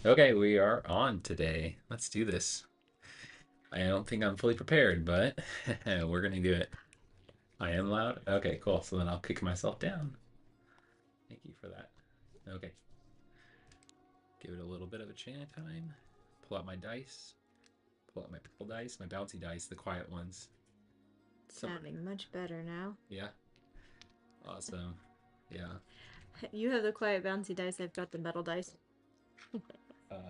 Okay, we are on today. Let's do this. I don't think I'm fully prepared, but we're gonna do it. I am loud? Okay, cool. So then I'll kick myself down. Thank you for that. Okay, give it a little bit of a chant time. Pull out my dice. Pull out my purple dice, my bouncy dice, the quiet ones. Some, Sounding much better now. yeah, awesome. Yeah, You have the quiet bouncy dice, I've got the metal dice.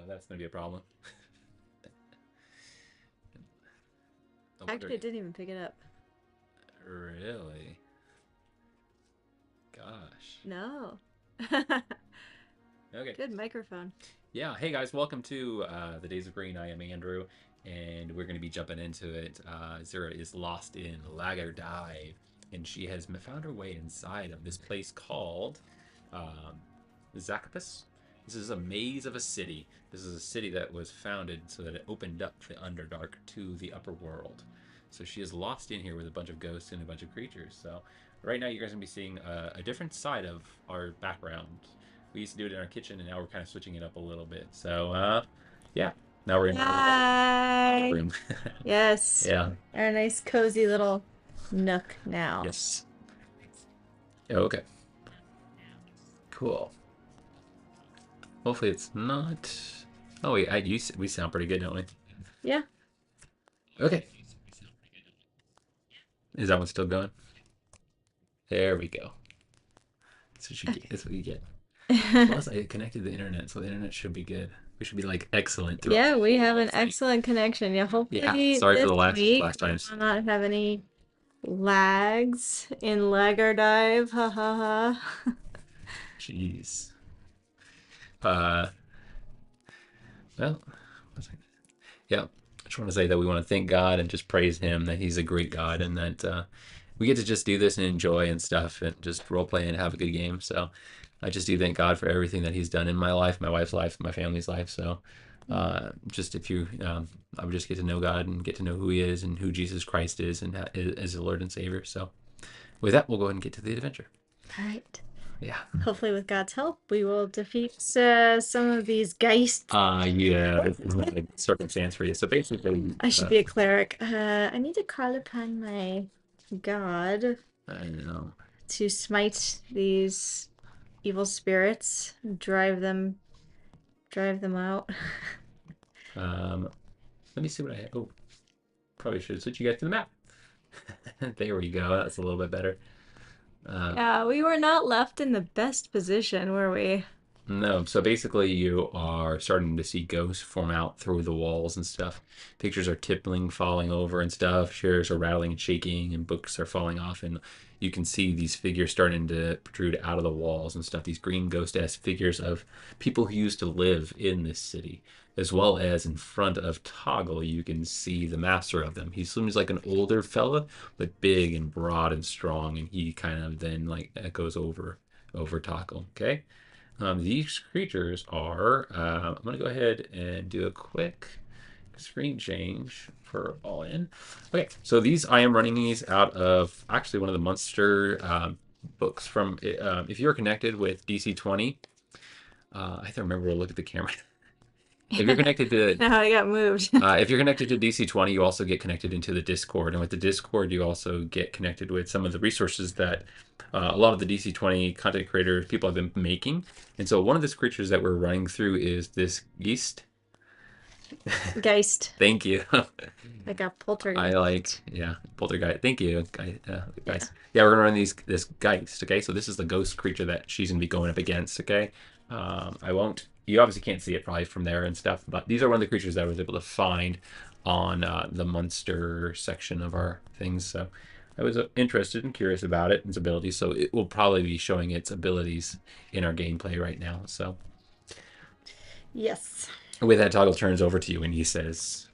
that's gonna be a problem. No wonder. Actually, it didn't even pick it up. Really? Gosh. No. Okay. Good microphone. Yeah, hey guys, welcome to the Days of Green. I am Andrew, and we're going to be jumping into it. Zira is lost in Lager Dive, and she has found her way inside of this place called um, Zacupus. This is a maze of a city. This is a city that was founded so that it opened up the Underdark to the upper world. So she is lost in here with a bunch of ghosts and a bunch of creatures. So right now you guys are going to be seeing a different side of our background. We used to do it in our kitchen, and now we're kind of switching it up a little bit. So, yeah, now we're in our Hi. room. Yes. Yeah. Our nice cozy little nook now. Yes. Okay. Cool. Hopefully it's not. Oh wait, we sound pretty good, don't we? Yeah. Okay. Is that one still going? There we go. That's what you get. That's what you get. Plus, I connected the internet, so the internet should be good. We should be like excellent throughout Yeah, we have an the thing. excellent connection. Yeah, Yeah. hopefully Sorry for this the last week we times. will not have any lags in lag or dive. Ha ha ha. Jeez. Uh, well, yeah. I just want to say that we want to thank God and just praise Him that He's a great God and that we get to just do this and enjoy and stuff and just role play and have a good game. So I just do thank God for everything that He's done in my life, my wife's life, my family's life. So just if you, I would just get to know God and get to know who He is and who Jesus Christ is and as a Lord and Savior. So with that, we'll go ahead and get to the adventure. All right. Yeah. Hopefully, with God's help, we will defeat some of these geists. Yeah, it's not a good circumstance for you. So basically, I should be a cleric. I need to call upon my god I know. to smite these evil spirits, drive them out. Um, let me see what I have. Oh, probably should switch you guys to the map. There we go. That's a little bit better. Uh, Yeah, we were not left in the best position, were we? no, so basically you are starting to see ghosts form out through the walls and stuff. Pictures are tippling, falling over and stuff. Chairs are rattling and shaking, and books are falling off. And you can see these figures starting to protrude out of the walls and stuff. These green ghost-esque figures of people who used to live in this city, as well as in front of Toggle, you can see the master of them. He seems like an older fella, but big and broad and strong, and he kind of then like echoes over Toggle. Okay. These creatures are, I'm going to go ahead and do a quick screen change for all in. Okay, so these, I am running these out of actually one of the Munster books from, if you're connected with DC 20, I have to remember to look at the camera. If you're connected to Now I got moved. if you're connected to DC 20, you also get connected into the Discord, and with the Discord, you also get connected with some of the resources that a lot of the DC 20 content creators people have been making. And so, one of the creatures that we're running through is this Geist. Geist. Thank you. Like a I poltergeist. like, yeah, Poltergeist. Thank you, guys. Yeah. Yeah, we're gonna run this Geist. Okay, so this is the ghost creature that she's gonna be going up against. Okay, I won't. You obviously can't see it probably from there and stuff, but these are one of the creatures that I was able to find on the Munster section of our things. So I was interested and curious about it and its abilities. So it will probably be showing its abilities in our gameplay right now. So Yes. with that, Toggle turns over to you and he says,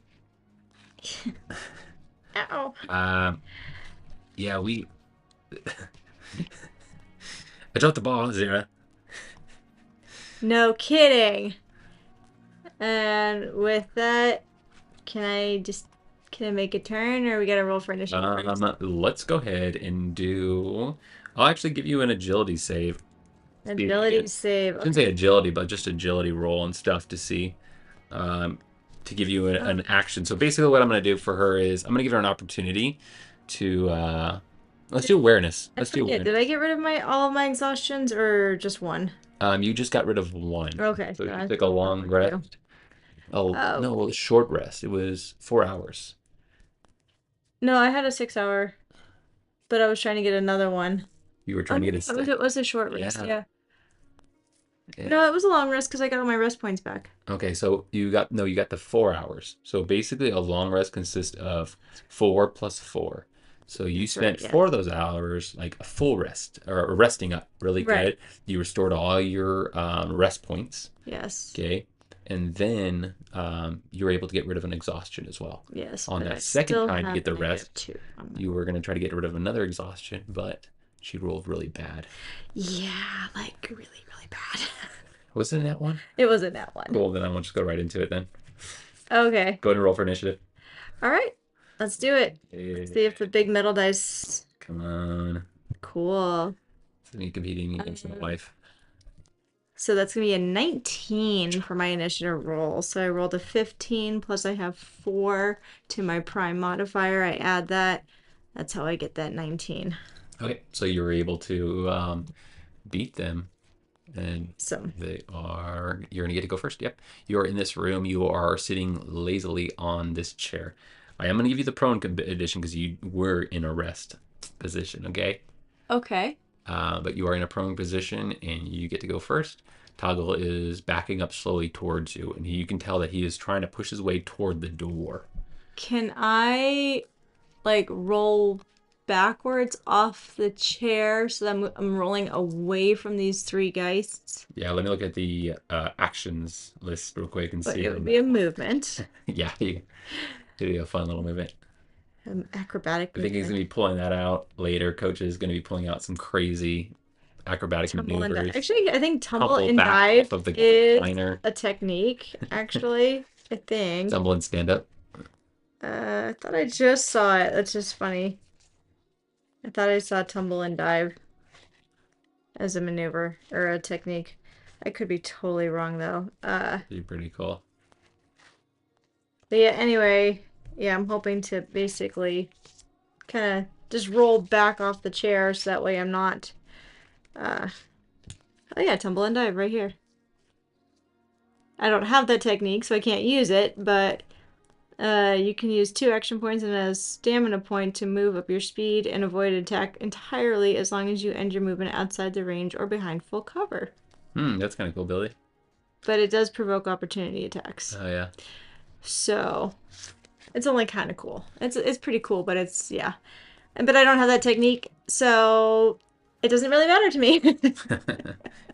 Ow. um, "Yeah, we." I dropped the ball, Zira. No kidding. And with that, can I make a turn or we gotta roll for initiative first? Let's go ahead and do. I'll actually give you an agility save. See if you can. Agility save. I shouldn't Okay. say agility, but just agility roll and stuff to see, um, to give you Oh, an action. So basically, what I'm going to do for her is I'm going to give her an opportunity to. Let's do awareness. I Let's do forget. Did awareness. I get rid of my all of my exhaustions or just one? You just got rid of one, Okay, so so she I took a still have long number two. rest. Oh Oh no, it was short rest. It was 4 hours. no, I had a 6 hour, but I was trying to get another one. You were Oh trying to no, get a stick. it was a short rest. Yeah. Yeah. Yeah. No, it was a long rest because I got all my rest points back. Okay, so you got no, you got the 4 hours. So basically, a long rest consists of 4 plus 4. So you That's right. spent Yes. 4 of those hours like a full rest or resting up really Right. good. You restored all your rest points. Yes. Okay, and then you were able to get rid of an exhaustion as well. Yes, On but I that second still time to have get the negative rest, two on my you were roll. going to try to get rid of another exhaustion, but she rolled really bad. Yeah, like really, really bad. Wasn't that one? It wasn't that one. Cool. Then I will just go right into it then. Okay. Go ahead and roll for initiative. All right. Let's do it. Let's see if the big metal dice. Come on. Cool. It's me competing against my wife. So that's going to be a 19 for my initiative roll. So I rolled a 15 plus I have 4 to my prime modifier. I add that. That's how I get that 19. Okay, so you were able to beat them, and So, you're gonna get to go first. Yep, you are in this room. You are sitting lazily on this chair. I am gonna give you the prone edition because you were in a rest position. Okay, okay. but you are in a prone position, and you get to go first. Toggle is backing up slowly towards you, and you can tell that he is trying to push his way toward the door. Can I like roll backwards off the chair so that I'm rolling away from these three geists? Yeah, let me look at the actions list real quick and But see it how would be a that. movement, Yeah, it'd be a fun little movement. an acrobatic I think he's movement. gonna be pulling that out later. Coach is gonna be pulling out some crazy acrobatic Tumble and dive. maneuvers. Actually, I think tumble Tumble and back dive off of the is diner. a technique, actually. I think. Tumble and stand up. I thought I just saw it. That's just funny. I thought I saw tumble and dive as a maneuver or a technique. I could be totally wrong though. Be pretty cool. But yeah, anyway, yeah, I'm hoping to basically kind of just roll back off the chair so that way I'm not oh yeah, tumble and dive right here. I don't have that technique, so I can't use it, but you can use 2 action points and a stamina point to move up your speed and avoid attack entirely as long as you end your movement outside the range or behind full cover. That's kind of cool, Billy. But it does provoke opportunity attacks. Oh yeah. So it's only kind of cool. It's pretty cool, but it's yeah. But I don't have that technique, so it doesn't really matter to me.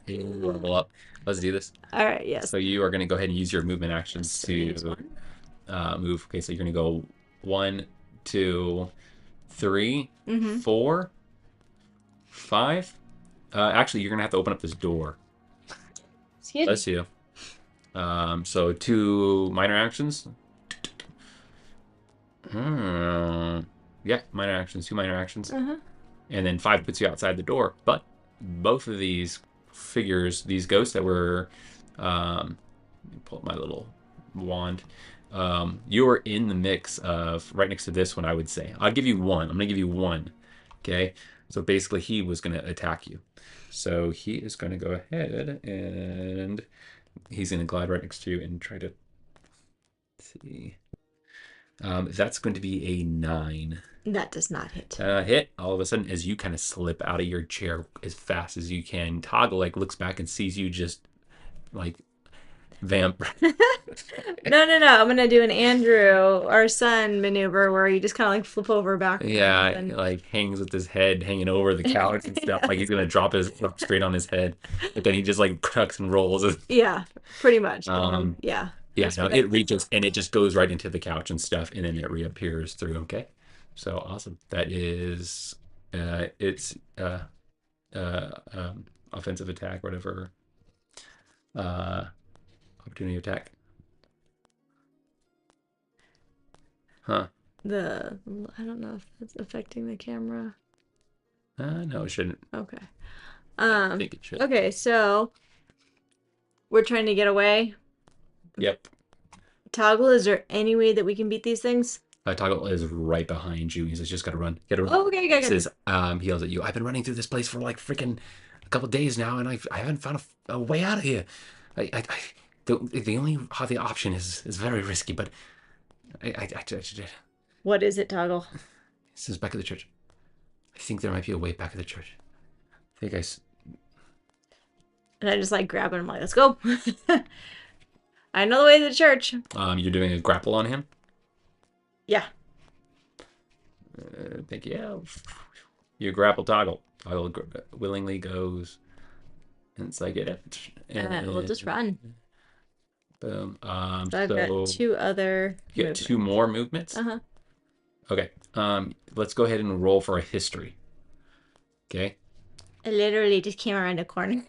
Hey, level up. Let's do this. All right, yes. So you are gonna go ahead and use your movement actions So use to one. move. Okay, so you're gonna go 1, 2, 3, Mm-hmm. 4, 5. Actually, you're gonna have to open up this door. Excuse Bless me. you. So 2 minor actions. Yeah, minor actions. 2 minor actions, Uh-huh. and then 5 puts you outside the door. But both of these figures, these ghosts that were, let me pull up my little wand. You are in the mix of right next to this one. I would say I'll give you one. I'm gonna give you one. Okay. So basically, he was gonna attack you. So he is gonna go ahead and he's gonna glide right next to you and try to see. That's going to be a 9. That does not hit. Hit all of a sudden as you kind of slip out of your chair as fast as you can. Toggle like looks back and sees you just like vamp. No. I'm gonna do an Andrew, our son, maneuver where you just kind of like flip over backwards. Yeah, And... like hangs with his head hanging over the couch and stuff. yeah. Like he's gonna drop his foot straight on his head, but then he just like cracks and rolls. Yeah, pretty much. Yeah. Yeah, That's no, what I it reaches and it just goes right into the couch and stuff, and then it reappears through. Okay, so awesome. That is, it's offensive attack, whatever. Opportunity attack. Huh? I don't know if it's affecting the camera. No, it shouldn't. Okay. I think it should. Okay, so we're trying to get away. Yep. Toggle, is there any way that we can beat these things? Toggle is right behind you. He says, just gotta run. Gotta run. Oh, okay, He okay, okay. says, he yells at you, I've been running through this place for like freaking a couple days now, and I haven't found a way out of here. I the only the option is very risky, but I What is it, Toggle? he says, back at the church. I think there might be a way back at the church. I think And I just like grab it. I'm like, let's go. I know the way to the church. you're doing a grapple on him. Yeah. Thank you. Yeah. You grapple Toggle. Toggle willingly goes. And it's like it. And we'll just run. Boom. So I've got two other. You get two more movements. Uh-huh. Okay. Let's go ahead and roll for a history. Okay. I literally just came around the corner.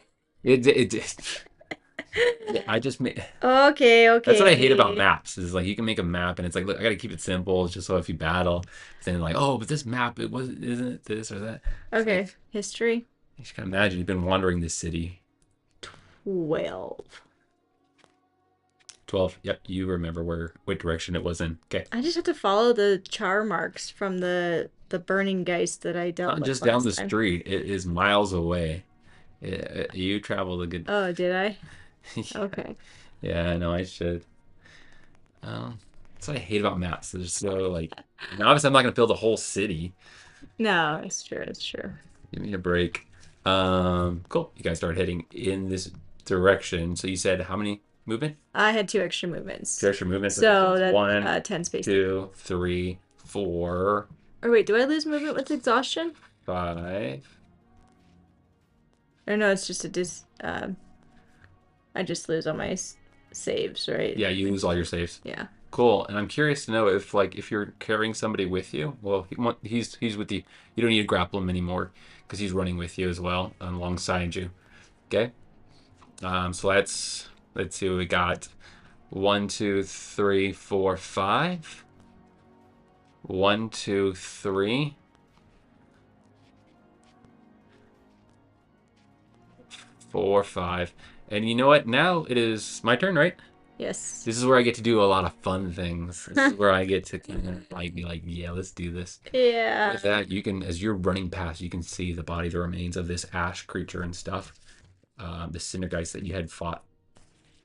I just made. Okay, okay. That's what I hate about maps. Is like you can make a map and it's like, look, I gotta keep it simple, just so if you battle, then like, oh, but this map, isn't it this or that? Okay, Like, history. you can imagine you've been wandering this city. 12. 12. Yep, you remember what direction it was in. Okay. I just have to follow the char marks from the Burning Geist that I dealt Not with just down the time. street. It is miles away. You traveled a good. Oh, did I? Yeah. Okay. Yeah, I know I should. That's what I hate about maps. They're just so like. Now, obviously, I'm not gonna build a whole city. No, it's true. It's true. Give me a break. Cool. You guys start heading in this direction. So you said how many movement? I had two extra movements. Two extra movements. So that's one, 10 space. 2, 3, 4, Or wait, do I lose movement with exhaustion? 5. Or no, it's just I just lose all my saves, right? Yeah, you lose all your saves. Yeah. Cool. And I'm curious to know if you're carrying somebody with you. Well, he's with you. You don't need to grapple him anymore because he's running with you as well alongside you. Okay. So let's see what we got. 1, 2, 3, 4, 5. 1, 2, 3. 4, 5. And you know what? Now it is my turn, right? Yes. This is where I get to do a lot of fun things. This is where I get to kind of like be like, yeah, let's do this. Yeah. With that, you can, as you're running past, you can see the body, the remains of this ash creature and stuff. The Cindergeist that you had fought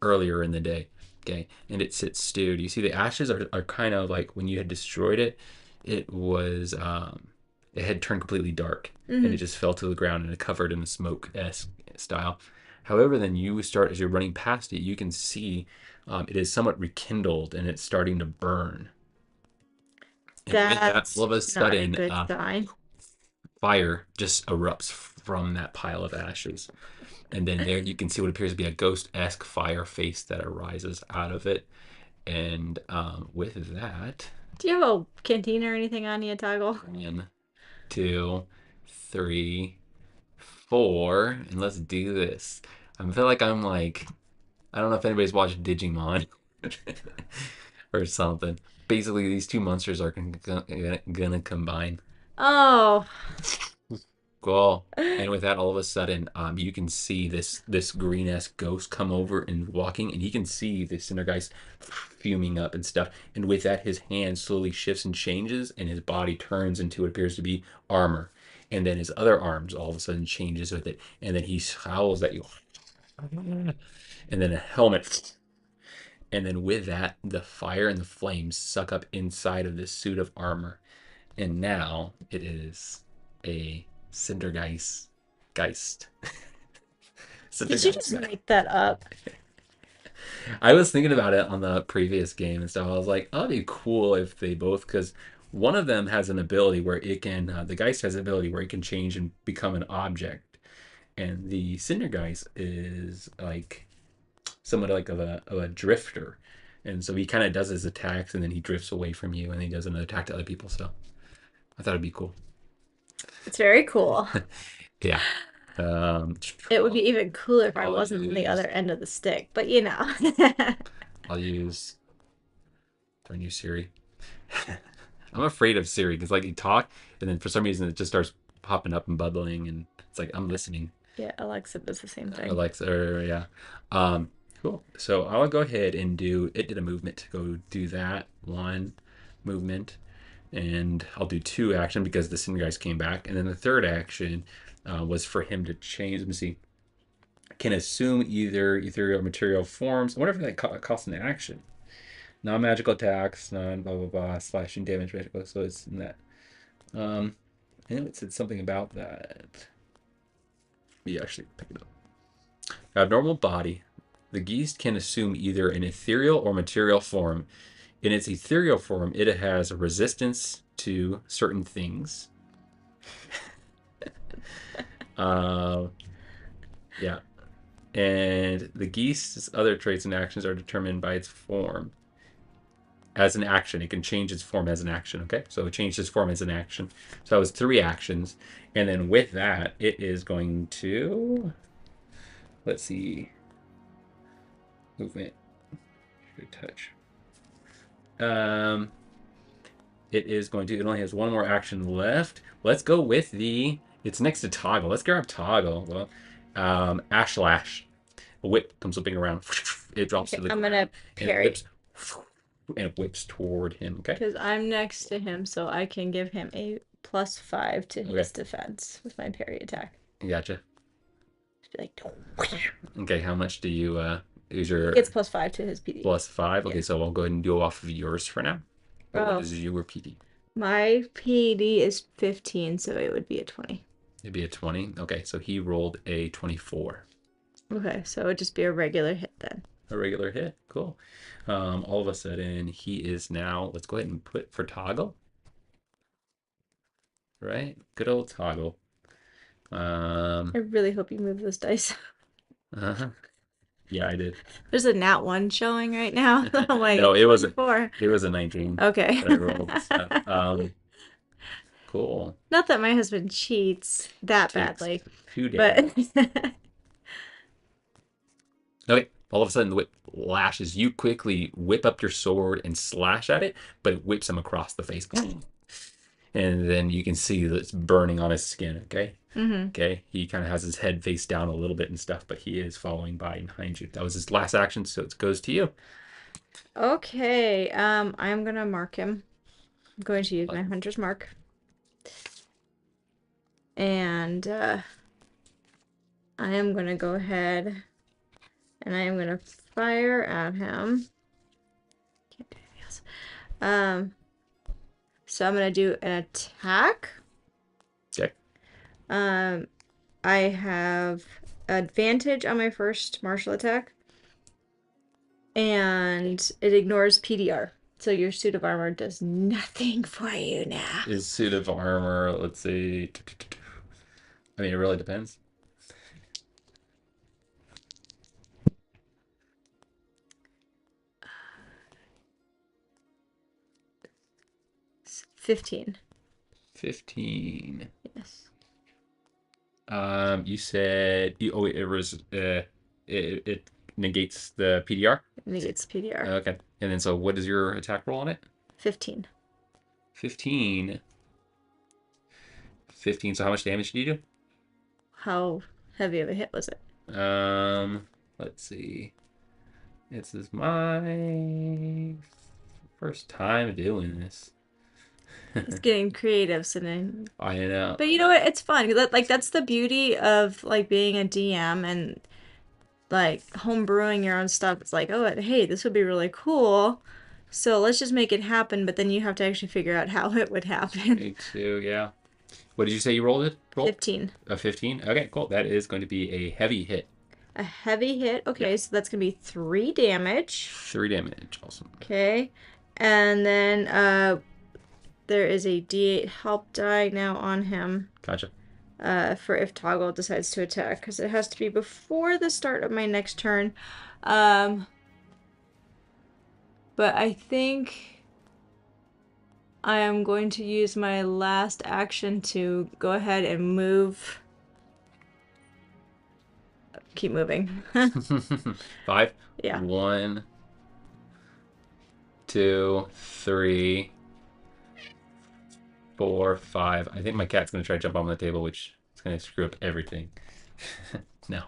earlier in the day. Okay, and it sits stewed. You see the ashes are kind of like when you had destroyed it, it was it had turned completely dark and it just fell to the ground and it covered in a smoke-esque style. However, then you start as you're running past it, you can see it is somewhat rekindled and it's starting to burn. And with that, That's all of a not a sudden, good sign. fire just erupts from that pile of ashes. And then there you can see what appears to be a ghost-esque fire face that arises out of it. And with that, Do you have a canteen or anything on you, Toggle? 1, 2, 3, 4, and let's do this. I feel like I'm like, I don't know if anybody's watched Digimon or something. Basically, these two monsters are gonna combine. Oh. Cool. And with that, all of a sudden, you can see this green-esque ghost come over and walking, and he can see the Cindergeist fuming up and stuff. And with that, his hand slowly shifts and changes, and his body turns into what appears to be armor. And then his other arms all of a sudden changes with it, and then he howls at you. And then a helmet. And then with that, the fire and the flames suck up inside of this suit of armor. And now it is a Cindergeist. Did you just make that up? I was thinking about it on the previous game and stuff. I was like, oh, it'd be cool if they both, because one of them has an ability where it can, the Geist has an ability where it can change and become an object. And the Cindergeist is like somewhat like of a drifter. And so he kind of does his attacks and then he drifts away from you and he does another attack to other people. So I thought it'd be cool. It's very cool. Yeah. It would be even cooler if I I'll wasn't on the use- other end of the stick, but you know. I'll use. Do I use Siri? I'm afraid of Siri because like you talk and then for some reason it just starts popping up and bubbling and it's like I'm listening. Yeah, Alexa does the same thing. Alexa, yeah. Cool. So I'll go ahead and do. It did a movement to go do that one movement, and I'll do 2 action because the Sin guys came back, and then the third action was for him to change. Let me see. Can assume either ethereal material forms. I wonder if that costs an action. Non-magical attacks, non blah blah blah, slashing damage, magical. So it's in that. I know it said something about that. We actually pick it up. Abnormal body. The Geist can assume either an ethereal or material form. In its ethereal form, it has a resistance to certain things. Yeah. And the Geist's other traits and actions are determined by its form. As an action, it can change its form as an action, okay? So it changed its form as an action. So that was 3 actions. And then with that, it is going to... Let's see. Movement. Good touch. It is going to... It only has 1 more action left. Let's go with the... It's next to Toggle. Let's grab Toggle. Well, Ash Lash. A whip comes whipping around. It drops to the I'm ground. gonna parry. And it whips toward him, okay? Because I'm next to him, so I can give him a +5 to his defense with my parry attack. Gotcha. Just be like, okay, how much do you is your... It's +5 to his PD. +5? Okay, so I'll go ahead and go off of yours for now. What is your PD? My PD is 15, so it would be a 20. It'd be a 20. Okay, so he rolled a 24. Okay, so it would just be a regular hit then. A regular hit. Cool. All of a sudden, he is now... Let's go ahead and put for Toggle. Right? Good old Toggle. I really hope you move those dice. Uh-huh. Yeah, I did. There's a nat 1 showing right now. I'm like, no, it wasn't. 4. It was a 19. Okay. That I rolled. So, cool. Not that my husband cheats that badly. 2 damage. But Okay, all of a sudden the whip lashes. You quickly whip up your sword and slash at it, but it whips him across the face. And then you can see that it's burning on his skin, okay? Okay, he kind of has his head face down a little bit and stuff, but he is following behind you. That was his last action, so it goes to you. Okay, I'm gonna mark him. I'm going to use my hunter's mark. And I am gonna go ahead and I am gonna fire at him. Can't do anything else. So I'm gonna do an attack. Okay. I have advantage on my first martial attack, and it ignores PDR. So your suit of armor does nothing for you now. His suit of armor, let's see. I mean, it really depends. It's 15. 15. Yes. You said it was it negates the PDR. It negates PDR. Okay, and then so what is your attack roll on it? 15. 15. 15. So how much damage did you do? How heavy of a hit was it? Let's see. This is my first time doing this. It's getting creative, so then... I know. But you know what? It's fun. Like, that's the beauty of, like, being a DM and, like, home brewing your own stuff. It's like, oh, hey, this would be really cool. So let's just make it happen, but then you have to actually figure out how it would happen. Me too, yeah. What did you say you rolled it? 15. A 15? Okay, cool. That is going to be a heavy hit. A heavy hit. Okay, so that's going to be 3 damage. 3 damage. Awesome. Okay. And then there is a D8 help die now on him. Gotcha. For if Toggle decides to attack, because it has to be before the start of my next turn. But I think I am going to use my last action to go ahead and move. Keep moving. 5? Yeah. 1, 2, 3, 4, 5. I think my cat's going to try to jump on the table, which is going to screw up everything. No.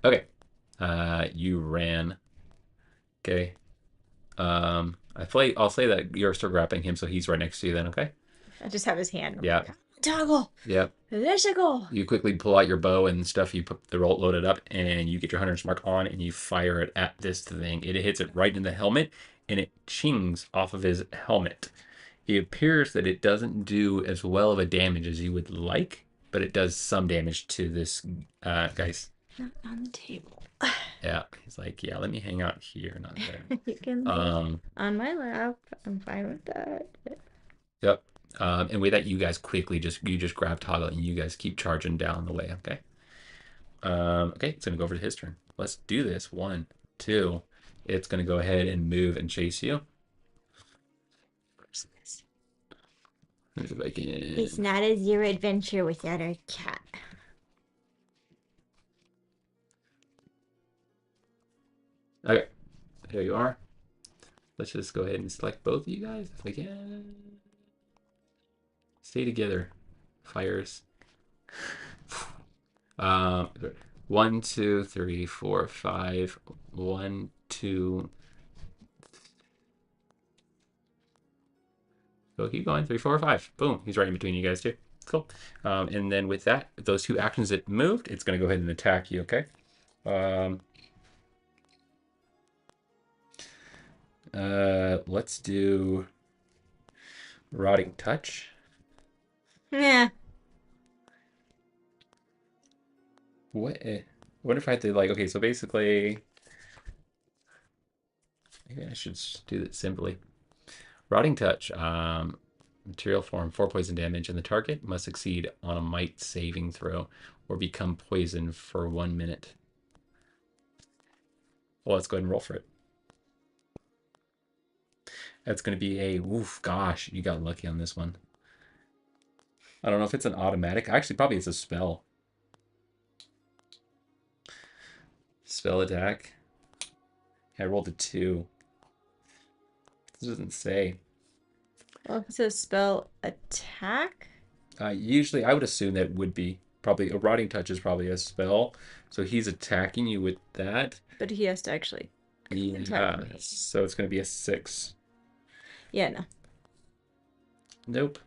Okay. You ran. Okay. I'll say that you're still grappling him, so he's right next to you then, okay? I just have his hand. I'm Yeah. like, toggle. Yeah. Let's go. You quickly pull out your bow and stuff, you put the roll loaded up, and you get your hunter's mark on, and you fire it at this thing. It hits it right in the helmet, and it chings off of his helmet. It appears that it doesn't do as well of a damage as you would like, but it does some damage to this guy's. Not on the table. Yeah, he's like, yeah, let me hang out here, not there. You can lay on my lap. I'm fine with that. Yep. And with that, you guys quickly you just grab Toggle and you guys keep charging down the way. Okay. Okay, it's gonna go over to his turn. Let's do this. 1, 2. It's gonna go ahead and move and chase you. If I can. It's not a Zira adventure without our cat. Okay, there you are. Let's just go ahead and select both of you guys if we can. Stay together. Fires. 1, 2, 3, 4, 5. 1, 2. Go, keep going. 3, 4, 5. Boom. He's right in between you guys too. Cool. And then with that, those 2 actions it moved, it's going to go ahead and attack you. Okay. Let's do Rotting Touch. Yeah. What? I wonder if I had to like. Okay, so basically, maybe I should do it simply. Rotting Touch. Material form 4 poison damage, and the target must succeed on a might saving throw or become poisoned for 1 minute. Well, let's go ahead and roll for it. That's going to be a oof. Gosh, you got lucky on this one. I don't know if it's an automatic. Actually, probably it's a spell. Spell attack. I rolled a 2. This doesn't say. Well, if it says spell attack. Usually, I would assume that would be probably a Rotting Touch is probably a spell. So he's attacking you with that. But he has to actually. Yeah. So it's going to be a 6. Yeah, no. Nope.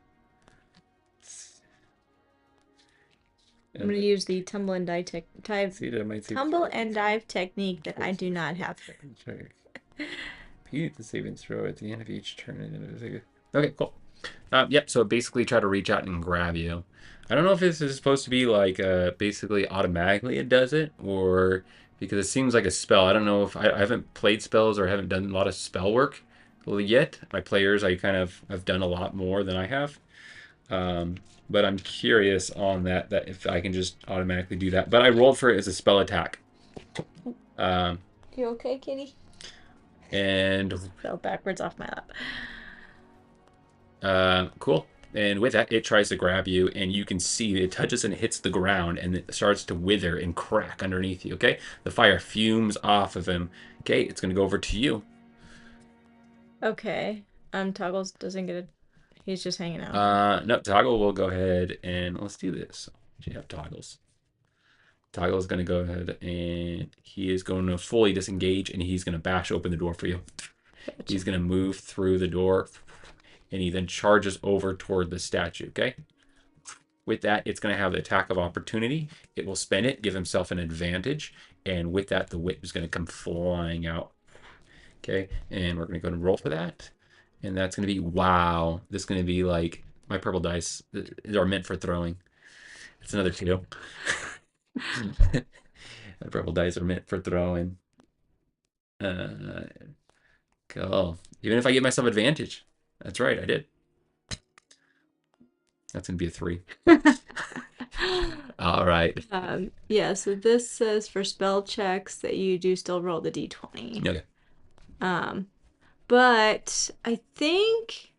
I'm going to use the tumble and dive tumble and dive technique that I do not have. Repeat the saving throw at the end of each turn. Okay, cool. Yep, so basically try to reach out and grab you. I don't know if this is supposed to be like basically automatically it does it, or because it seems like a spell. I don't know if I haven't played spells or haven't done a lot of spell work yet. My players, I kind of have done a lot more than I have. But I'm curious on that if I can just automatically do that. But I rolled for it as a spell attack. You okay, kitty? And Fell backwards off my lap. Cool. And with that, it tries to grab you, and you can see it touches and hits the ground, and it starts to wither and crack underneath you. Okay, the fire fumes off of him. Okay, it's gonna go over to you. Okay. Toggles doesn't get it. He's just hanging out. No, Toggle will go ahead and let's do this. You have Toggles. Toggle is going to go ahead and he is going to fully disengage and he's going to bash open the door for you. Gotcha. He's going to move through the door and he then charges over toward the statue, okay? With that, it's going to have the attack of opportunity. It will spend it, give himself an advantage, and with that, the whip is going to come flying out. Okay, and we're going to go and roll for that. And that's going to be, wow, this is going to be like, my purple dice are meant for throwing. It's another 2. My purple dice are meant for throwing. Cool. Even if I give myself advantage. That's right, I did. That's going to be a 3. All right. Yeah, so this says for spell checks that you do still roll the d20. Okay. But I think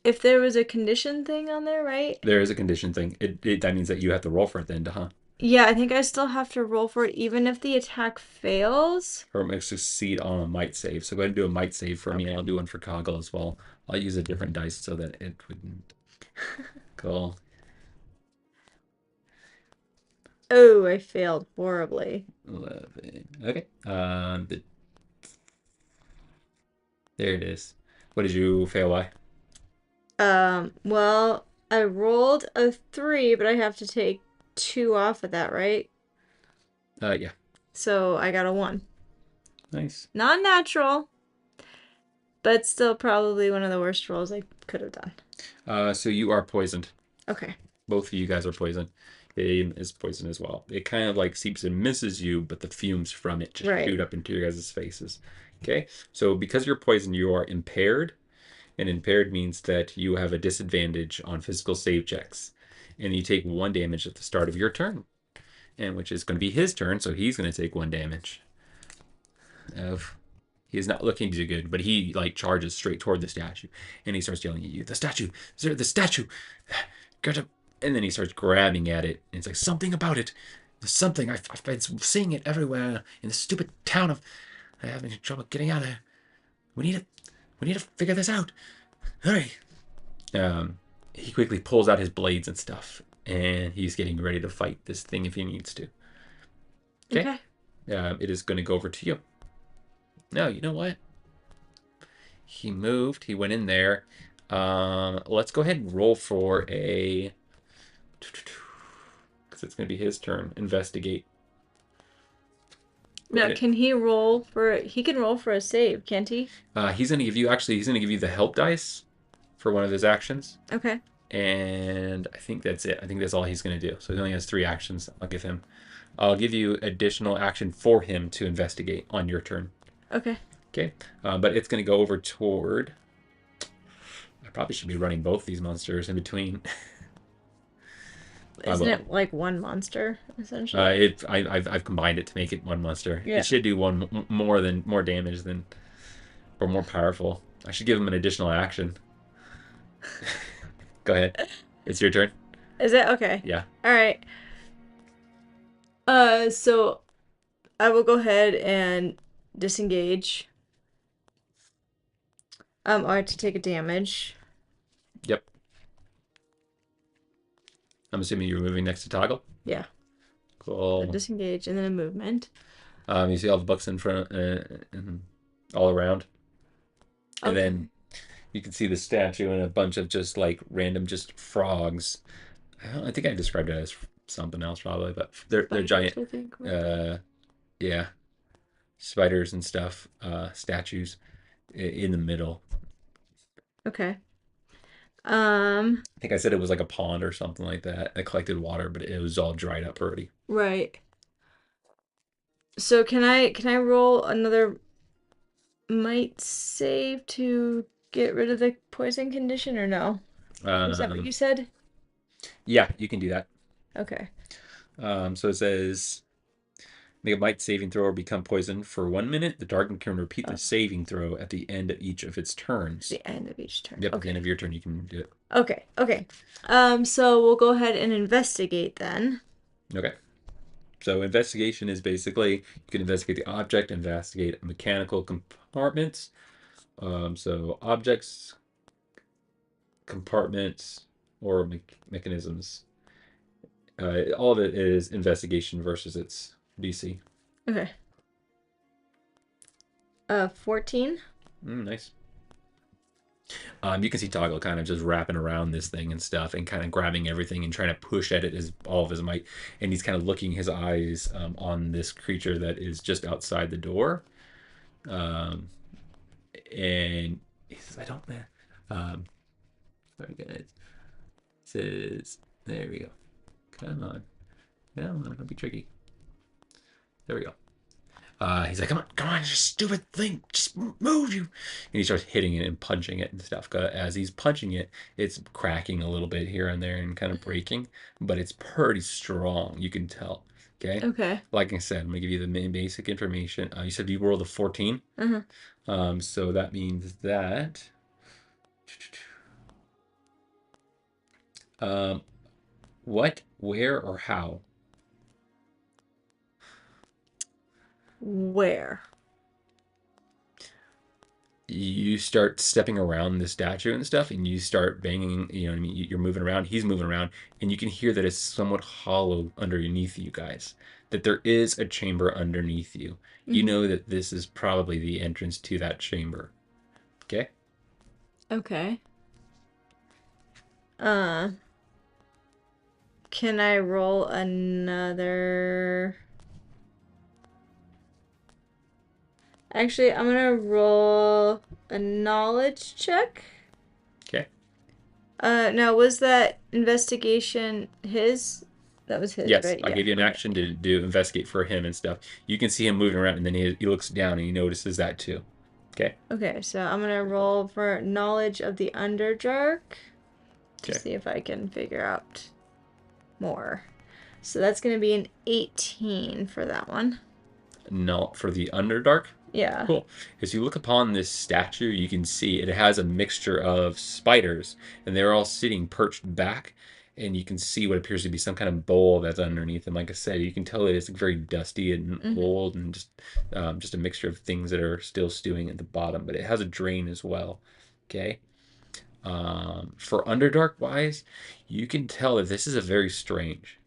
if there was a condition thing on there, right? There is a condition thing. That means that you have to roll for it then, huh? Yeah, I think I still have to roll for it even if the attack fails. Or it makes succeed on a might save. So go ahead and do a might save for me. I'll do one for Coggle as well. I'll use a different dice so that it wouldn't. Cool. Oh, I failed horribly. 11. Okay. There it is. What did you fail by? Well, I rolled a 3, but I have to take 2 off of that, right? Yeah. So I got a 1. Nice. Not natural, but still probably one of the worst rolls I could have done. So you are poisoned. Okay. Both of you guys are poisoned. It is poison as well. It kind of like seeps and misses you, but the fumes from it just Right. shoot up into your guys' faces. Okay? So because you're poisoned, you are impaired. And impaired means that you have a disadvantage on physical save checks. And you take 1 damage at the start of your turn. And which is going to be his turn, so he's going to take 1 damage. He's not looking too good, but he like charges straight toward the statue, and he starts yelling at you, "The statue! Zira, the statue! Get up!" And then he starts grabbing at it, and it's like something about it. There's something I've been seeing it everywhere in this stupid town of. I'm having trouble getting out of here. We need to, we need to figure this out. Hurry! He quickly pulls out his blades and stuff, and he's getting ready to fight this thing if he needs to. Okay. Okay. It is going to go over to you. No, you know what? He moved. He went in there. Let's go ahead and roll for a, because it's going to be his turn. Investigate. Go Now, ahead. can he roll for? He can roll for a save, can't he? He's going to give you He's going to give you the help dice for one of his actions, Okay. and I think that's it. I think that's all he's going to do. So he only has 3 actions. I'll give him. I'll give you additional action for him to investigate on your turn. Okay. Okay, but it's going to go over toward. I probably should be running both these monsters in between. Isn't it like one monster essentially? I've combined it to make it 1 monster. Yeah. It should do more damage than, or more powerful. I should give him an additional action. Go ahead. It's your turn. Is it okay? Yeah. All right. So I will go ahead and disengage. I have to take a damage. Yep. I'm assuming you're moving next to Toggle. Yeah. Cool. Disengage and then a movement. You see all the books in front, and all around, and Okay. then you can see the statue and a bunch of just like random just frogs. I think I described it as something else probably, but they're giant. I think. Yeah, spiders and stuff. Statues in the middle. Okay. I think I said it was like a pond or something like that. It collected water, but it was all dried up already. Right. So can I roll another might save to get rid of the poison condition or no? Is that what you said? Yeah, you can do that. Okay. So it says make a might saving throw or become poisoned for 1 minute. The target can repeat the saving throw at the end of each of its turns. The end of each turn. Yep, Okay. at the end of your turn, you can do it. Okay. Okay. So we'll go ahead and investigate then. Okay. So investigation is basically you can investigate the object, investigate mechanical compartments. So objects, compartments, or mechanisms. All of it is investigation versus its DC. Okay. 14. Nice. You can see Toggle kind of just wrapping around this thing and stuff and kind of grabbing everything and trying to push at it all of his might. And he's kind of looking his eyes on this creature that is just outside the door. And he says, I don't know. Very good. It says, there we go. Come on. No, don't be tricky. There we go. He's like, come on, you stupid thing, just move you. And he starts hitting it and punching it and stuff. As he's punching it, it's cracking a little bit here and there and kind of breaking, but it's pretty strong. You can tell. Okay. Okay. Like I said, I'm gonna give you the main basic information. You said you rolled a 14. So that means that. What, where, or how? Where? You start stepping around the statue and stuff, and you start banging. You know what I mean? You're moving around. He's moving around, and you can hear that it's somewhat hollow underneath you guys. That there is a chamber underneath you. You Mm-hmm. know that this is probably the entrance to that chamber. Okay. Okay. Uh, can I roll another? Actually, I'm gonna roll a knowledge check. Okay. Now was that investigation his? That was his, Yes, right? I Yeah. gave you an Okay. action to do investigate for him and stuff. You can see him moving around, and then he looks down and he notices that too. Okay. Okay, so I'm gonna roll for knowledge of the Underdark to Okay. see if I can figure out more. So that's gonna be an 18 for that one. No, for the Underdark. Yeah. Cool. As you look upon this statue, you can see it has a mixture of spiders, and they're all sitting perched back, and you can see what appears to be some kind of bowl that's underneath. And like I said, you can tell that it's very dusty and Mm-hmm. old, and just a mixture of things that are still stewing at the bottom. But it has a drain as well. Okay. For Underdark wise, you can tell that this is a very strange.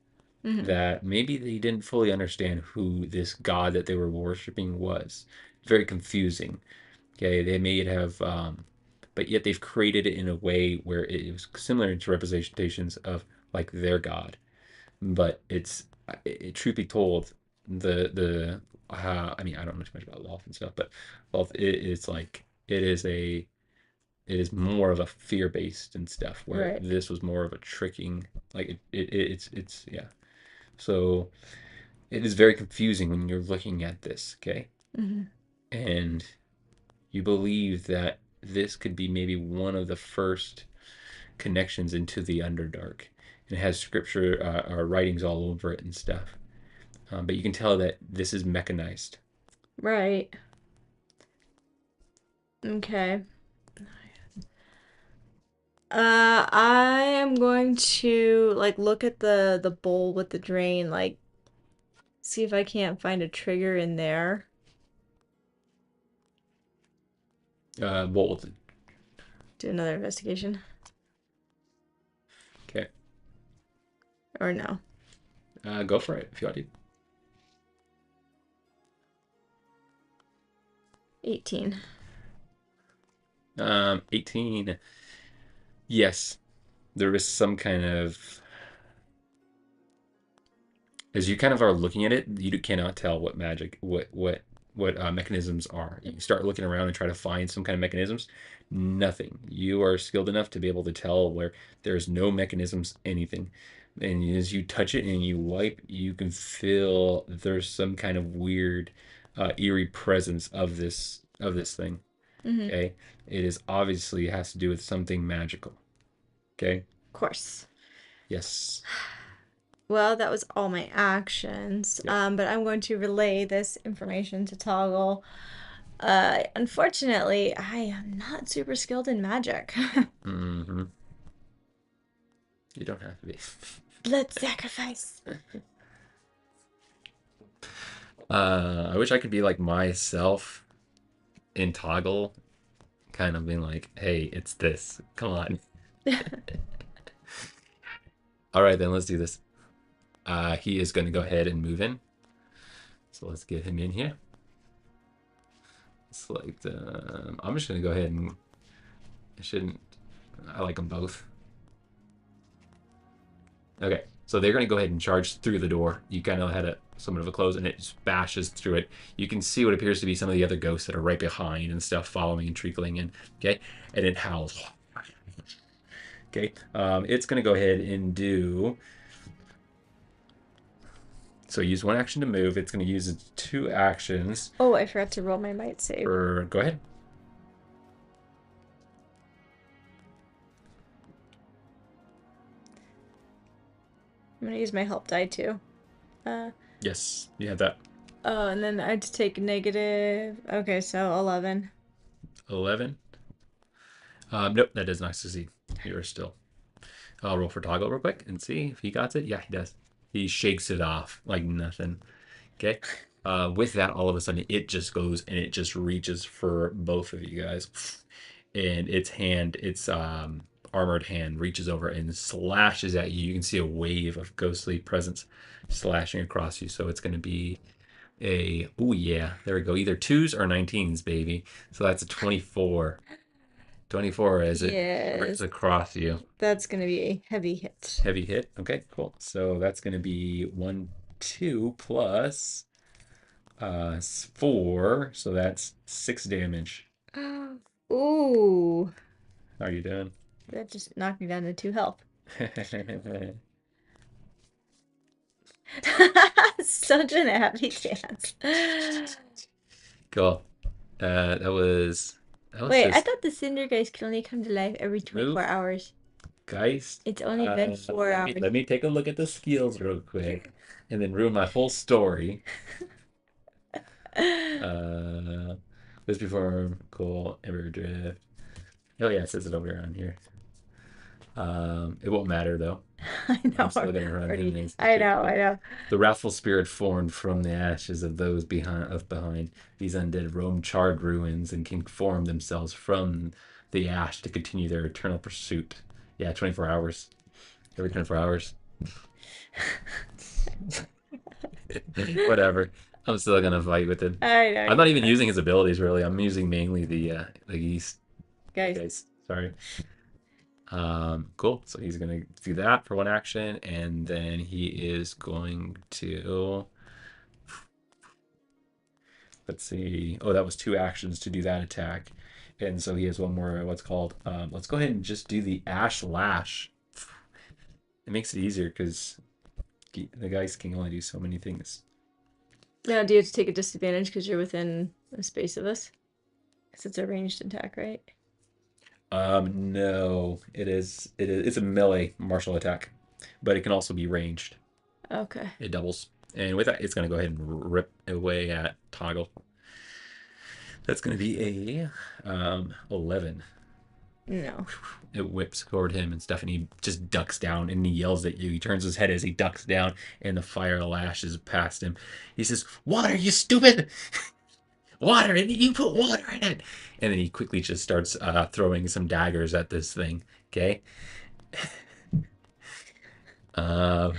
Mm-hmm. That maybe they didn't fully understand who this god that they were worshiping was. Very confusing. Okay, they may have, but yet they've created it in a way where it was similar to representations of like their god. But truth be told, the I mean, I don't know too much about Loth and stuff, but Loth, it's like it is more of a fear based and stuff, where Right. this was more of a tricking. Like it's yeah. So it is very confusing when you're looking at this, okay? Mm-hmm. And you believe that this could be maybe one of the first connections into the Underdark. And it has scripture or writings all over it and stuff. But you can tell that this is mechanized. Right. Okay. I am going to like look at the bowl with the drain, like see if I can't find a trigger in there. Bolted. Do another investigation. Okay. Or no. Go for it if you want to. 18. 18. Yes, there is some kind of as you kind of are looking at it, you cannot tell what magic, what mechanisms are. You start looking around and try to find some kind of mechanisms. Nothing. You are skilled enough to be able to tell where there's no mechanisms, anything. And as you touch it and you wipe, you can feel there's some kind of weird, eerie presence of this thing. Mm-hmm. Okay, it is obviously has to do with something magical. Okay. Of course. Yes. Well, that was all my actions. Yep. But I'm going to relay this information to Toggle. Unfortunately, I am not super skilled in magic. Mm-hmm. You don't have to be. Blood sacrifice. I wish I could be like myself in Toggle, kind of being like, hey, it's this. Come on. All right, then let's do this. He is going to go ahead and move in. So let's get him in here. Select. I'm just going to go ahead and. I shouldn't. I like them both. Okay, so they're going to go ahead and charge through the door. You kind of had a somewhat of a close, and it just bashes through it. You can see what appears to be some of the other ghosts that are right behind and stuff, following and trickling in. Okay, and it howls. Okay, it's going to go ahead and do. So use one action to move. It's going to use its two actions Oh, I forgot to roll my might save. for. Go ahead. I'm gonna use my help die too. Uh, Yes, you have that. oh, and then I had to take negative. Okay, so 11. 11. Nope, that does not succeed. You're still. I'll roll for Toggle real quick and see if he got it. Yeah, he does. He shakes it off like nothing. Okay. With that, all of a sudden, it just goes and it just reaches for both of you guys, and its armored hand, reaches over and slashes at you. You can see a wave of ghostly presence slashing across you. So it's going to be oh yeah, there we go. Either twos or 19s, baby. So that's a 24. 24 as it rips Yes, across you. that's gonna be a heavy hit. Heavy hit. Okay, cool. So that's going to be 2 plus 4. So that's 6 damage. Ooh, How are you doing? that just knocked me down to 2 health. Such an happy dance. Cool. That was Wait, I just thought the Cinder guys could only come to life every 24 move. hours. Geist. It's only been 4 hours. Let me take a look at the skills real quick, and then ruin my whole story. Uh, this before cool ever drift. Oh yeah, it says it over on here. It won't matter though. I I'm know still gonna run him already. as the I chick. know, I know. The wrathful spirit formed from the ashes of those behind. These undead roam charred ruins and can form themselves from the ash to continue their eternal pursuit. Yeah, 24 hours. Every 24 hours. Whatever. I'm still gonna fight with it. I know I'm not you even are. using his abilities really. I'm using mainly the east Guys, guys. Sorry. Cool. So he's gonna do that for one action, and then he is going to let's see. Oh, that was 2 actions to do that attack, and so he has one more. What's called? Let's go ahead and just do the Ash Lash. It makes it easier because the guys can only do so many things. now do you have to take a disadvantage because you're within a space of us? Because it's a ranged attack, right? No, it's a melee martial attack, but it can also be ranged. Okay. It doubles. And with that, it's going to go ahead and rip away at Toggle. That's going to be a 11. No. It whips toward him and Stephanie just ducks down and he yells at you. He turns his head as he ducks down and the fire lashes past him. He says, "Water, you stupid! Water! You put water in it!" And then he quickly just starts throwing some daggers at this thing. Okay? Uh,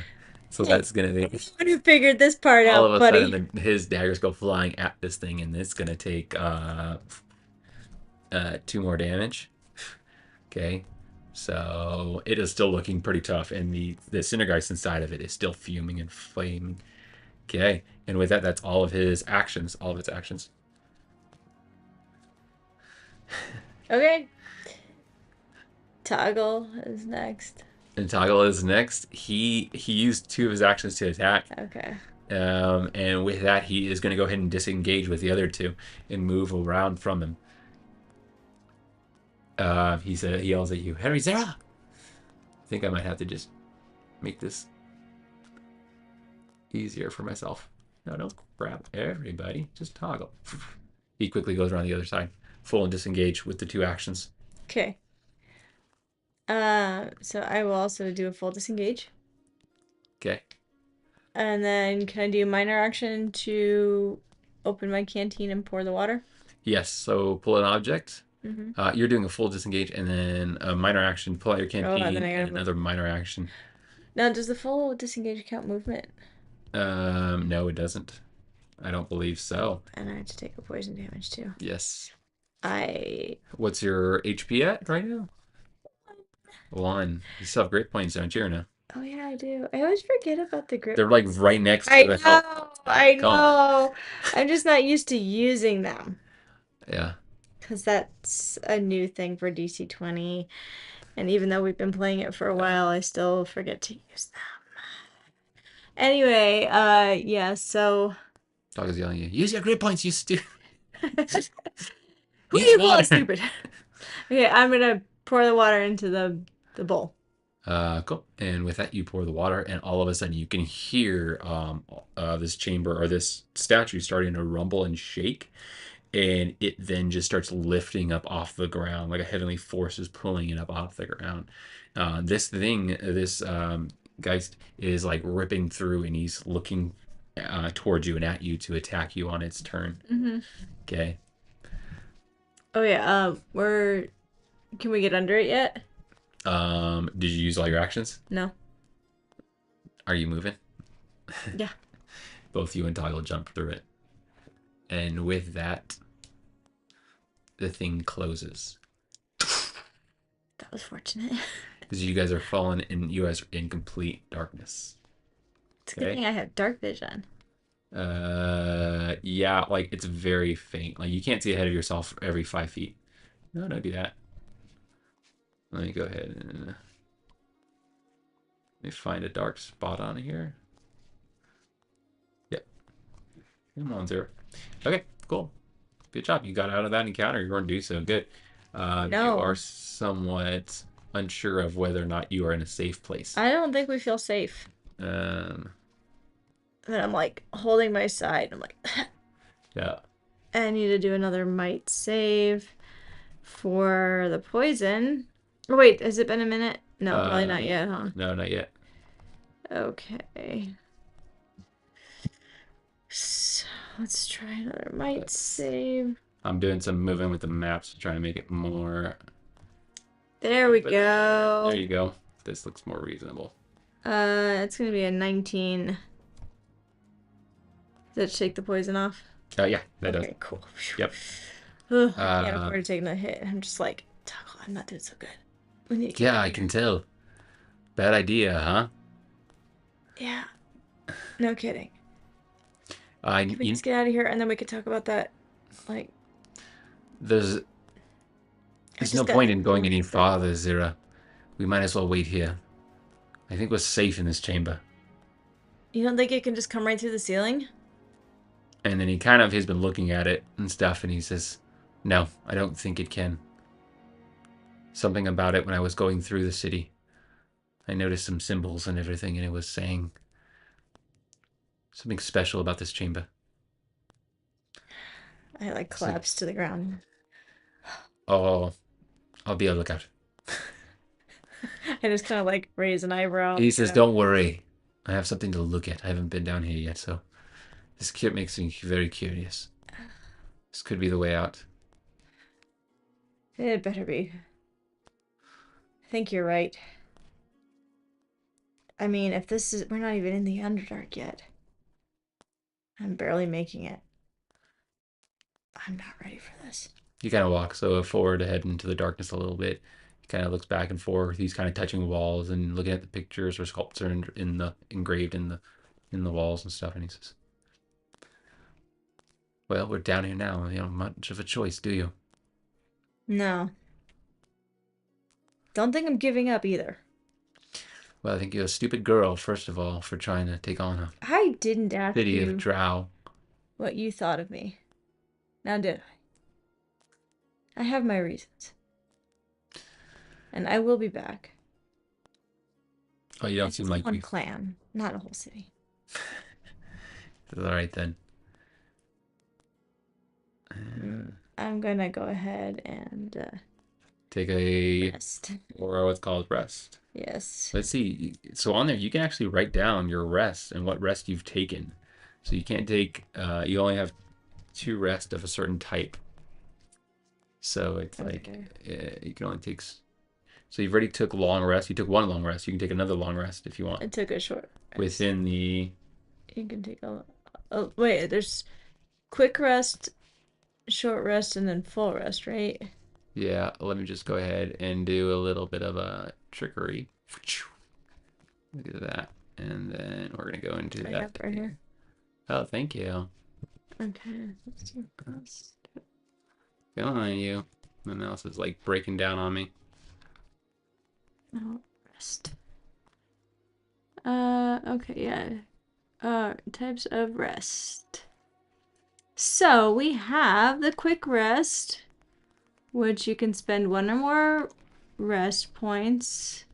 so Hey, that's going to be when you figured this part all of out, a buddy. sudden his daggers go flying at this thing and it's going to take 2 more damage. Okay, so it is still looking pretty tough, and the Cindergeist inside of it is still fuming and flaming. Okay, and with that, that's all of his actions, all of its actions. Okay. Toggle is next. And Toggle is next. He used 2 of his actions to attack, Okay. and with that, he is going to go ahead and disengage with the other 2 and move around from him. He yells at you, "Henry Zira!" I think I might have to just make this easier for myself. No, don't grab everybody. Just Toggle. He quickly goes around the other side, full and disengage with the 2 actions. Okay. So I will also do a full disengage. Okay. And then can I do a minor action to open my canteen and pour the water? Yes. So pull an object. Mm-hmm. You're doing a full disengage, and then a minor action. Pull out your Oh, and canteen, then I and gotta move. another minor action. Now, does the full disengage count movement? No, it doesn't. I don't believe so. And I have to take a poison damage too. Yes. I. What's your HP at right now? 1. You still have great points, don't you? Or no? Oh yeah, I do. I always forget about the grip. They're like right next to I the health. know. I Come on. know. I'm just not used to using them Yeah. because that's a new thing for DC 20. And even though we've been playing it for a while, I still forget to use them. Anyway, yeah, so Dog is yelling at you. Use your great points, you stupid. who do Use you call water. stupid? Okay, I'm gonna pour the water into the bowl. Cool. And with that, you pour the water, and all of a sudden, you can hear this chamber or this statue starting to rumble and shake, and it then just starts lifting up off the ground like a heavenly force is pulling it up off the ground. This Geist is like ripping through, and he's looking towards you and at you to attack you on its turn. Mm-hmm. Okay. Oh yeah. We're. Can we get under it yet? Did you use all your actions? No. Are you moving? Yeah. Both you and Toggle jump through it. And with that, the thing closes. That was fortunate. Because you guys are fallen and you guys are in complete darkness. It's a good thing I have dark vision. Yeah, like it's very faint. Like you can't see ahead of yourself every 5 feet. No, don't do that. Let me go ahead and let me find a dark spot on here. Yep. Come on, Zira. Okay, cool. Good job. You got out of that encounter. You're going to do so. Good. You No. are somewhat unsure of whether or not you are in a safe place. I don't think we feel safe. Um, And I'm like holding my side. I'm like, yeah. I need to do another might save for the poison. Oh, wait, has it been a minute? No, probably not yet, huh? No, not yet. Okay. So let's try another might save. I'm doing some moving with the maps to try to make it more. There we go. There you go. This looks more reasonable. It's gonna be a 19. Does that shake the poison off? Yeah, that does. Okay, cool. Yep. Ugh, I can't afford taking a hit. I'm just like, Toggle, I'm not doing so good. We need to get Yeah, I can tell. Bad idea, huh? Yeah. No kidding. Can we just get out of here and then we could talk about that? Like, there's no point in going any farther, Zira. We might as well wait here. I think we're safe in this chamber. You don't think it can just come right through the ceiling? And then he kind of has been looking at it and stuff, and he says, no, I don't think it can. Something about it when I was going through the city. I noticed some symbols and everything, and it was saying something special about this chamber. I like collapse to the ground. Oh, I'll be on the lookout. I just kind of like raise an eyebrow. He says, don't worry. I have something to look at. I haven't been down here yet, so this makes me very curious. This could be the way out. It better be. I think you're right. I mean, if this is... We're not even in the Underdark yet. I'm barely making it. I'm not ready for this. He kind of walks forward ahead into the darkness a little bit. He kind of looks back and forth. He's kind of touching walls and looking at the pictures or sculpture engraved in the walls and stuff. And he says, well, we're down here now. You don't have much of a choice, do you? No. Don't think I'm giving up either. Well, I think you're a stupid girl, first of all, for trying to take on a I didn't ask city you of drow. what you thought of me. Now did I? I have my reasons. And I will be back. Oh, you don't seem like one clan, not a whole city. All right, then. I'm gonna go ahead and take a rest. Or what's called rest. Yes. Let's see. So on there, you can actually write down your rest and what rest you've taken. So you can't take. You only have 2 rest of a certain type. So it's like you can only take. So you've already took long rest. You took 1 long rest. You can take another long rest if you want. I took a short rest. Within the. You can take a. Oh wait, there's quick rest, short rest, and then full rest, right? Yeah, let me just go ahead and do a little bit of a trickery. Look at that. And then we're going to go into that. Right here. Oh, thank you. Okay. Let's do rest. Go on, you. My mouse is like breaking down on me. Oh, rest. Okay, yeah. Types of rest. So we have the quick rest, which you can spend 1 or more rest points.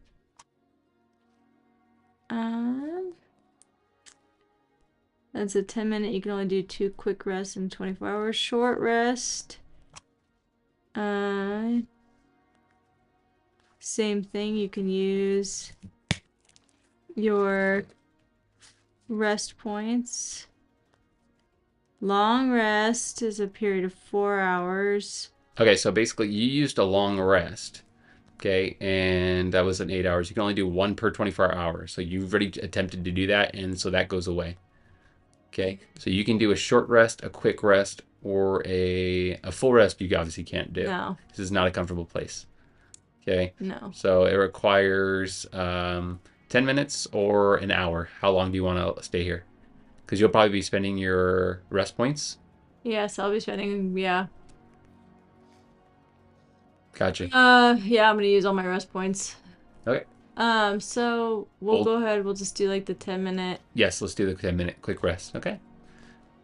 That's a 10-minute. You can only do 2 quick rests in 24 hours. Short rest. Same thing. You can use your Rest points. Long rest is a period of 4 hours. Okay, so basically you used a long rest. Okay, and that was an 8 hours. You can only do one per 24 hours. So you've already attempted to do that, and so that goes away. Okay, so you can do a short rest, a quick rest, or a full rest. You obviously can't do. No. This is not a comfortable place. Okay, No. so it requires 10 minutes or an hour. How long do you want to stay here? Because you'll probably be spending your rest points. Yes, I'll be spending, yeah. Gotcha. Yeah, I'm gonna use all my rest points. Okay. So we'll go ahead, we'll just do like the 10-minute. Yes, let's do the 10-minute quick rest. Okay.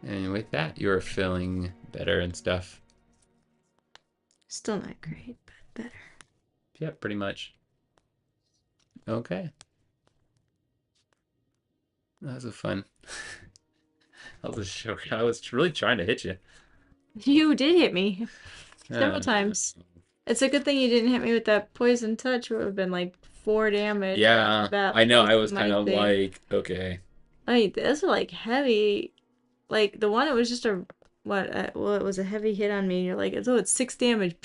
And with that, you're feeling better and stuff. Still not great, but better. Yeah, pretty much. Okay. That was a fun. That was a show. I was really trying to hit you. You did hit me several Uh, times. It's a good thing you didn't hit me with that poison touch. It would have been like 4 damage. yeah, That I know. I was my kind of thing. like, okay. Like, those are like heavy. Like the one, it was just a well, it was a heavy hit on me. And you're like, oh, it's 6 damage.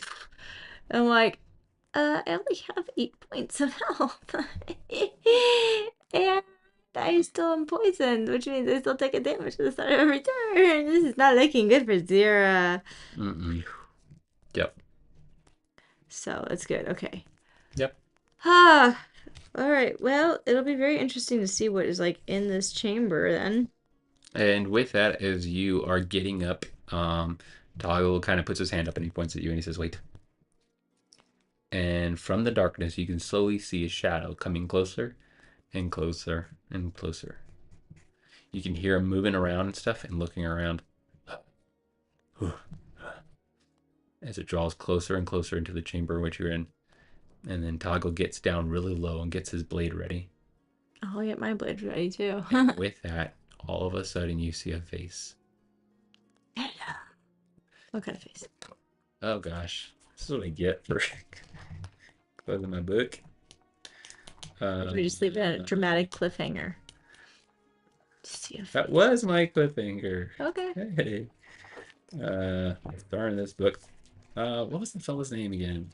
I'm like, I only have 8 points of health, and I still am poisoned, which means I still take a damage at the start of every turn. This is not looking good for Zira. Yep. So it's good. Okay. Yep. Ah. All right. Well, it'll be very interesting to see what is like in this chamber then. And with that, as you are getting up, Toggle kind of puts his hand up and he points at you and he says, wait. And from the darkness, you can slowly see a shadow coming closer and closer and closer. You can hear him moving around and stuff and looking around as it draws closer and closer into the chamber which you're in. And then Toggle gets down really low and gets his blade ready. I'll get my blade ready too. And with that, all of a sudden you see a face. Hello. What kind of face? Oh gosh, this is what I get for closing my book. We just leave it at a dramatic cliffhanger. See if That was my cliffhanger. okay. Hey. Darn this book. What was the fella's name again?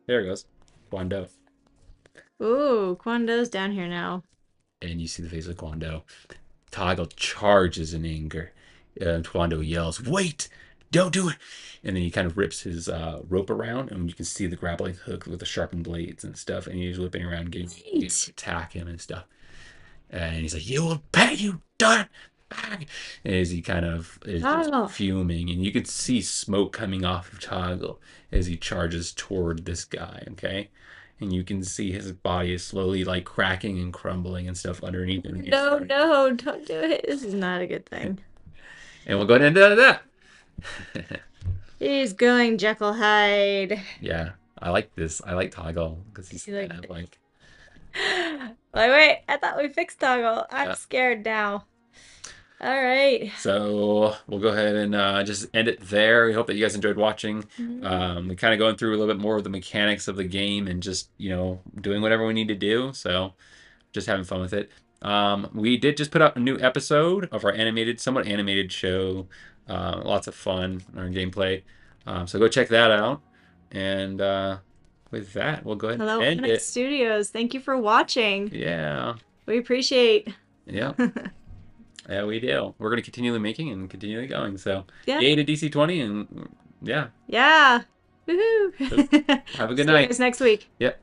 There it goes. Kwando. Ooh, Kwando's down here now. And you see the face of Kwando. Toggle charges in anger. Kwando yells, wait! Don't do it! And then he kind of rips his rope around, and you can see the grappling hook with the sharpened blades and stuff, and he's whipping around, getting to attack him and stuff. And he's like, you will pay, you darn bag! As he kind of is just fuming, and you can see smoke coming off of Toggle as he charges toward this guy, okay? And you can see his body is slowly like cracking and crumbling and stuff underneath him. No, no, don't do it. This is not a good thing. And we'll go ahead and end that. He's going Jekyll Hyde. Yeah, I like this. I like Toggle because he's kind of like. Wait, I thought we fixed Toggle. I'm scared now. All right. So we'll go ahead and just end it there. We hope that you guys enjoyed watching. Mm-hmm. We kind of going through a little bit more of the mechanics of the game and just, doing whatever we need to do. So just having fun with it. We did just put out a new episode of our somewhat animated show. Lots of fun our gameplay. So go check that out. And with that, we'll go ahead and end it. Studios. Thank you for watching. Yeah. We appreciate. Yeah. Yeah, we do. We're going to continually making and continually going. So, yeah. Yay to DC20 and yeah. Yeah. Woohoo. Have a good night. See you guys next week. Yep.